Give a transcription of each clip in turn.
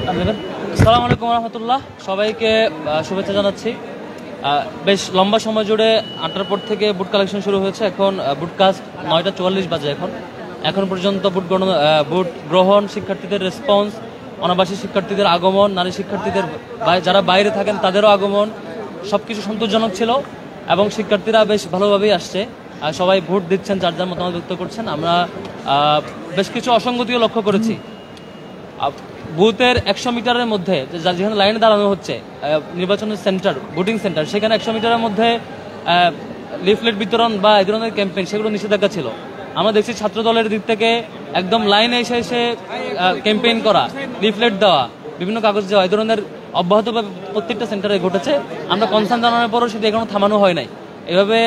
আসসালামু আলাইকুম রহমতুল্লাহ, সবাইকে শুভেচ্ছা জানাচ্ছি। বেশ লম্বা সময় জুড়ে 8টার পর থেকে বুট কালেকশন শুরু হয়েছে। এখন বুট কাস্ট 9টা 44 বাজে। এখন পর্যন্ত বুট গ্রহণ, শিক্ষার্থীদের রেসপন্স, অনাবাসী শিক্ষার্থীদের আগমন, নারী শিক্ষার্থীদের যারা বাইরে থাকেন তাদেরও আগমন, সবকিছু সন্তোষজনক ছিল এবং শিক্ষার্থীরা বেশ ভালোভাবেই আসছে। সবাই ভোট দিচ্ছেন, যার যার মতামত ব্যক্ত করছেন। আমরা বেশ কিছু অসঙ্গতিও লক্ষ্য করেছি। বুথের 100 মিটারের মধ্যে যেখানে লাইনে দাঁড়ানো হচ্ছে নির্বাচনের সেন্টার, ভোটিং সেন্টার, সেখানে 100 মিটারের মধ্যে লিফলেট বিতরণ বা এই ধরনের ক্যাম্পেইন, সেগুলো নিষেধাজ্ঞা ছিল। আমরা দেখছি ছাত্র দলের দিক থেকে একদম লাইনে এসে ক্যাম্পেইন করা, লিফলেট দেওয়া, বিভিন্ন কাগজ দেওয়া, এই ধরনের অব্যাহতভাবে প্রত্যেকটা সেন্টারে ঘটেছে। আমরা কনসার্ন জানানোর পরও সেটা এখনো থামানো হয় নাই। এভাবে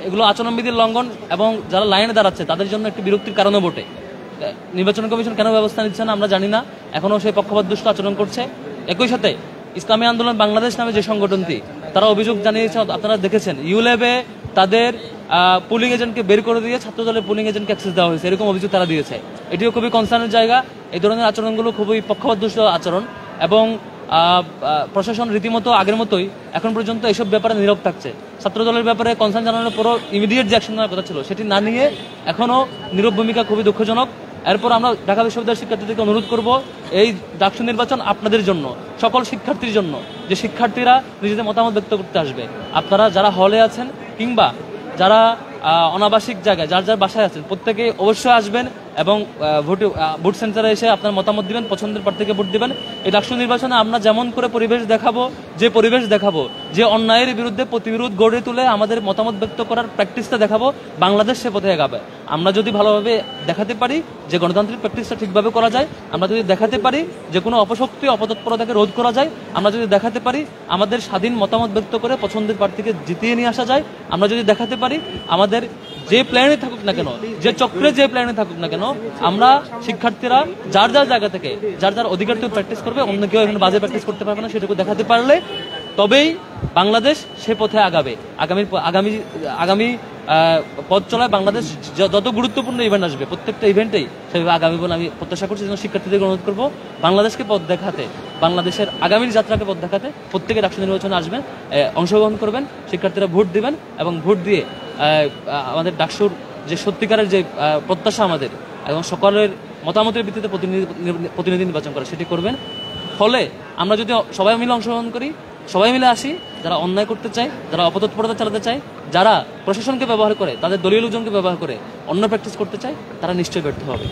এগুলো আচরণবিধির লঙ্ঘন এবং যারা লাইনে দাঁড়াচ্ছে তাদের জন্য একটি বিরক্তির কারণও বটে। নির্বাচন কমিশন কেন ব্যবস্থা নিচ্ছে না আমরা জানি না, এখনও সেই পক্ষপাতদুষ্ট আচরণ করছে। একই সাথে ইসলামী আন্দোলন বাংলাদেশ নামে যে সংগঠনটি, তারা অভিযোগ জানিয়েছে, আপনারা দেখেছেন, ইউল্যাবে তাদের পুলিং এজেন্টকে বের করে দিয়ে ছাত্রদলের পুলিং এজেন্টকে অ্যাক্সেস দেওয়া হয়েছে, এরকম অভিযোগ তারা দিয়েছে। এটিও খুবই কনসার্নের জায়গা। এই ধরনের আচরণগুলো খুবই পক্ষপাতদুষ্ট আচরণ এবং প্রশাসন রীতিমতো আগের মতোই এখন পর্যন্ত এইসব ব্যাপারে নীরব থাকছে। ছাত্রদলের ব্যাপারে কনসার্ন জানানোর পরও ইমিডিয়েট যে অ্যাকশন নেওয়ার কথা ছিল সেটি না নিয়ে এখনও নীরব ভূমিকা, খুবই দুঃখজনক। এরপর আমরা ঢাকা বিশ্ববিদ্যালয়ের শিক্ষার্থীদেরকে অনুরোধ করব, এই ডাকসু নির্বাচন আপনাদের জন্য, সকল শিক্ষার্থীর জন্য, যে শিক্ষার্থীরা নিজেদের মতামত ব্যক্ত করতে আসবে। আপনারা যারা হলে আছেন কিংবা যারা অনাবাসিক জায়গায় যার যার বাসায় আছেন, প্রত্যেকে অবশ্যই আসবেন এবং ভোট সেন্টারে এসে আপনার মতামত দিবেন, পছন্দের প্রার্থীকে ভোট দিবেন। এই ডাকসু নির্বাচনে আমরা যেমন করে পরিবেশ দেখাবো, যে অন্যায়ের বিরুদ্ধে প্রতিবিরোধ গড়ে তুলে আমাদের মতামত ব্যক্ত করার প্র্যাকটিসটা দেখাবো, বাংলাদেশ সে পথে এগাবে। আমরা যদি ভালোভাবে দেখাতে পারি যে গণতান্ত্রিক প্র্যাকটিসটা ঠিকভাবে করা যায়, আমরা যদি দেখাতে পারি যে কোনো অপশক্তি অপতৎপরতাকে রোধ করা যায়, আমরা যদি দেখাতে পারি আমাদের স্বাধীন মতামত ব্যক্ত করে পছন্দের প্রার্থীকে জিতিয়ে নিয়ে আসা যায়, আমরা যদি দেখাতে পারি আমাদের যে প্ল্যানে থাকুক না কেন, যে চক্রে যে প্ল্যানে থাকুক না কেন, আমরা শিক্ষার্থীরা যার যার জায়গা থেকে যার যার অধিকার থেকে প্র্যাকটিস করবে, অন্য কেউ এখানে বাজে প্র্যাকটিস করতে পারবে না, সেটুকু দেখাতে পারলে তবেই বাংলাদেশ সে পথে আগাবে। আগামী পথ চলায় বাংলাদেশ যত গুরুত্বপূর্ণ ইভেন্ট আসবে, প্রত্যেকটা ইভেন্টেই সেভাবে আগামী বলে আমি প্রত্যাশা করছি। যেন শিক্ষার্থীদের অনুরোধ করবো, বাংলাদেশকে পথ দেখাতে, বাংলাদেশের আগামীর যাত্রাকে পথ দেখাতে প্রত্যেকে ডাকসু নির্বাচনে আসবেন, অংশগ্রহণ করবেন, শিক্ষার্থীরা ভোট দিবেন এবং ভোট দিয়ে আমাদের ডাকসুর যে সত্যিকারের যে প্রত্যাশা আমাদের এবং সকলের মতামতের ভিত্তিতে প্রতিনিধি নির্বাচন করে সেটি করবেন। ফলে আমরা যদি সবাই মিলে অংশগ্রহণ করি, সবাই মিলে আসি, যারা অন্যায় করতে চায়, যারা অপতৎপরতা চালাতে চায়, যারা প্রশাসনকে ব্যবহার করে, তাদের দলীয় লোকজনকে ব্যবহার করে অন্য প্র্যাকটিস করতে চায়, তারা নিশ্চয়ই ব্যর্থ হবে।